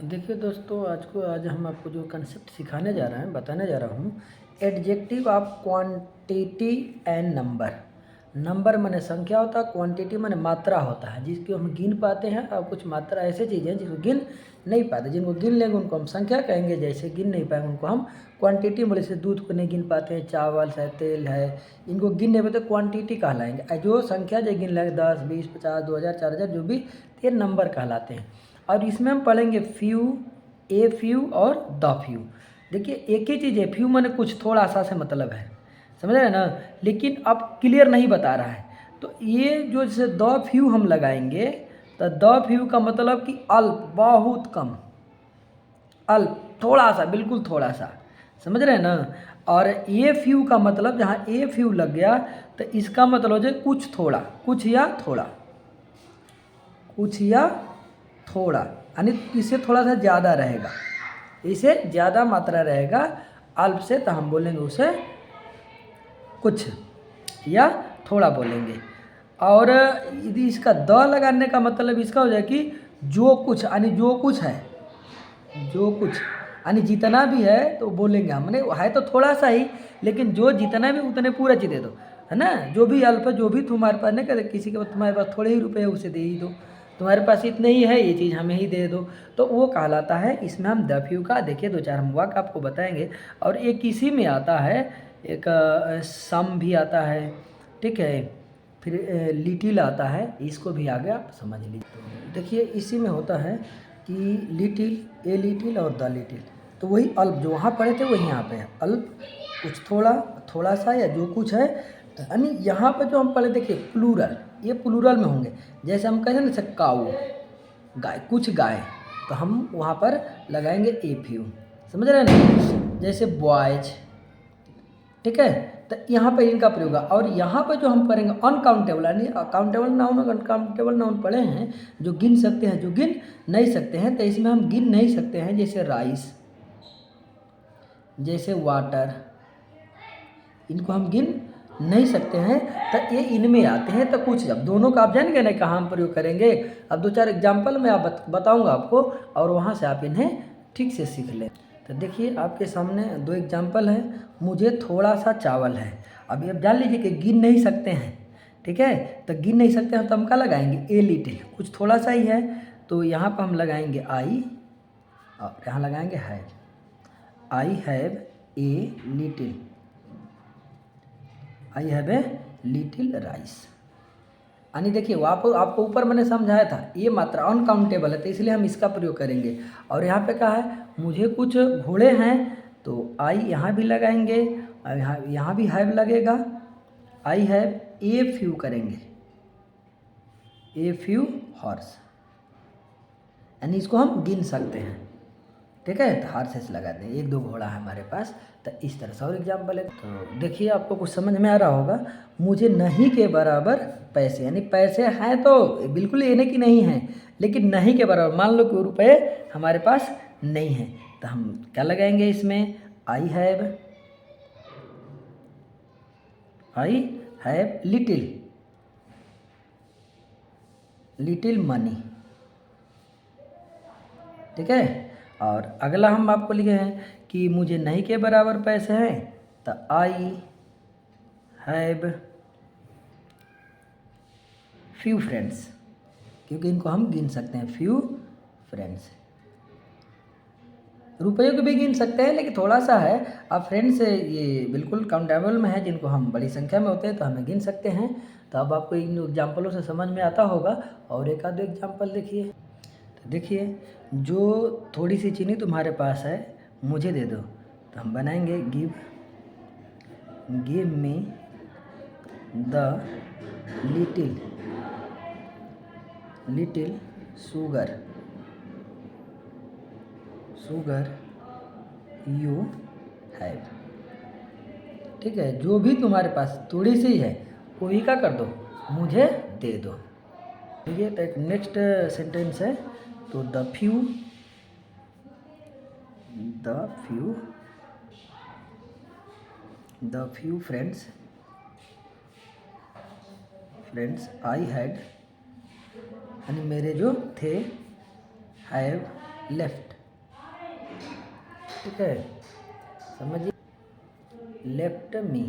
देखिए दोस्तों, आज हम आपको जो कंसेप्ट सिखाने जा रहे हैं, बताने जा रहा हूँ, adjective of quantity and number. Number माने संख्या होता है, क्वांटिटी माने मात्रा होता है, जिसको हम गिन पाते हैं। और कुछ मात्रा ऐसे चीज़ें हैं जिसको गिन नहीं पाते। जिनको गिन लेंगे उनको हम संख्या कहेंगे, जैसे गिन नहीं पाएंगे उनको हम क्वांटिटी बोले। जैसे दूध को नहीं गिन पाते हैं, चावल है, तेल है, इनको गिन नहीं पाते, क्वांटिटी कहलाएंगे। जो संख्या जो गिन लेंगे 10, 20, 50, 2000, 4000 जो भी, ये नंबर कहलाते हैं। और इसमें हम पढ़ेंगे फ्यू, ए फ्यू और द फ्यू। देखिए एक ही चीज़ है, फ्यू माने कुछ थोड़ा सा से मतलब है, समझ रहे हैं ना। लेकिन अब क्लियर नहीं बता रहा है, तो ये जो जैसे द फ्यू हम लगाएंगे, तो द फ्यू का मतलब कि अल्प, बहुत कम, अल्प, थोड़ा सा, बिल्कुल थोड़ा सा, समझ रहे हैं ना। और ए फ्यू का मतलब जहाँ ए फ्यू लग गया तो इसका मतलब हो जाए कुछ थोड़ा, कुछ या थोड़ा, कुछ या थोड़ा, यानी इससे थोड़ा सा ज़्यादा रहेगा, इसे ज़्यादा मात्रा रहेगा अल्प से, तो हम बोलेंगे उसे कुछ या थोड़ा बोलेंगे। और यदि इसका द लगाने का मतलब इसका हो जाए कि जो कुछ, यानी जो कुछ है, जो कुछ यानी जितना भी है तो बोलेंगे हम, मैंने है तो थोड़ा सा ही, लेकिन जो जितना भी उतने पूरा चीज़ दे दो, है ना। जो भी अल्प, जो भी तुम्हारे पास नहीं कहते, किसी के पास तुम्हारे पास थोड़े ही रुपए है उसे दे ही दो, तुम्हारे पास इतने ही है ये चीज़ हमें ही दे दो, तो वो कहलाता है। इसमें हम द फ्यू का देखिए दो चार हम वाक्य आपको बताएंगे। और एक इसी में आता है, एक सम भी आता है, ठीक है, फिर लिटिल आता है, इसको भी आगे आप समझ लीजिए। तो देखिए इसी में होता है कि लिटिल, ए लिटिल और द लिटिल, तो वही अल्प जो वहाँ पढ़े थे वही यहाँ पे है, अल्प, कुछ थोड़ा, थोड़ा सा, या जो कुछ है। यानी यहाँ पर जो हम पढ़े देखिए प्लूरल, ये प्लूरल में होंगे। जैसे हम कहते हैं ना, जैसे काऊ, गाय, कुछ गाय, तो हम वहाँ पर लगाएंगे ए फ्यू, समझ रहे हैं ना। जैसे बॉयज, ठीक है, तो यहाँ पर इनका प्रयोग है। और यहाँ पर जो हम करेंगे अनकाउंटेबल, यानी अकाउंटेबल नाउन और अनकाउंटेबल नाउन पढ़े हैं, जो गिन सकते हैं, जो गिन नहीं सकते हैं, तो इसमें हम गिन नहीं सकते हैं। जैसे राइस, जैसे वाटर, इनको हम गिन नहीं सकते हैं, तो ये इनमें आते हैं। तो कुछ, अब दोनों का आप जानेंगे ना कहाँ हम प्रयोग करेंगे। अब दो चार एग्जाम्पल मैं आप बताऊँगा आपको, और वहाँ से आप इन्हें ठीक से सीख लें। तो देखिए आपके सामने दो एग्जाम्पल हैं। मुझे थोड़ा सा चावल है, अभी आप जान लीजिए कि गिन नहीं सकते हैं, ठीक है। तो गिन नहीं सकते हैं तो हम क्या लगाएंगे, ए लिटिल, कुछ थोड़ा सा ही है, तो यहाँ पर हम लगाएंगे आई, और यहाँ लगाएंगे have, I have a little, I have a little rice. यानी देखिए वो आपको ऊपर मैंने समझाया था, ये मात्रा अनकाउंटेबल है, तो इसलिए हम इसका प्रयोग करेंगे। और यहाँ पे कहा है मुझे कुछ घोड़े हैं, तो आई यहाँ भी लगाएंगे, और यहाँ भी हैव लगेगा, आई हैव ए फ्यू करेंगे, ए फ्यू हॉर्स, यानी इसको हम गिन सकते हैं, ठीक है। तो हॉर्सेस लगाते हैं, एक दो घोड़ा है हमारे पास, तो इस तरह से। और एग्जाम्पल है, तो देखिए आपको कुछ समझ में आ रहा होगा। मुझे नहीं के बराबर पैसे, यानी पैसे हैं तो बिल्कुल ये नहीं कि नहीं है, लेकिन नहीं के बराबर, मान लो कि रुपए हमारे पास नहीं है, तो हम क्या लगाएंगे इसमें, I have little, little money, ठीक है। और अगला हम आपको लिखे हैं कि मुझे नहीं के बराबर पैसे हैं, तो आई हैव फ्यू फ्रेंड्स, क्योंकि इनको हम गिन सकते हैं, फ्यू फ्रेंड्स। रुपयों को भी गिन सकते हैं, लेकिन थोड़ा सा है। अब फ्रेंड्स ये बिल्कुल काउंटेबल में है, जिनको हम बड़ी संख्या में होते हैं तो हमें गिन सकते हैं। तो अब आपको इन एग्जाम्पलों से समझ में आता होगा। और एक आध एग्जाम्पल देखिए, तो देखिए जो थोड़ी सी चीनी तुम्हारे पास है मुझे दे दो, तो हम बनाएंगे give me the little sugar you have, ठीक है। जो भी तुम्हारे पास थोड़ी सी है वही का कर दो, मुझे दे दो, ठीक है। तो एक नेक्स्ट सेंटेंस है, तो the few friends I had, यानी मेरे जो थे, हैव लेफ्ट, ठीक है, समझिए, लेफ्ट मी।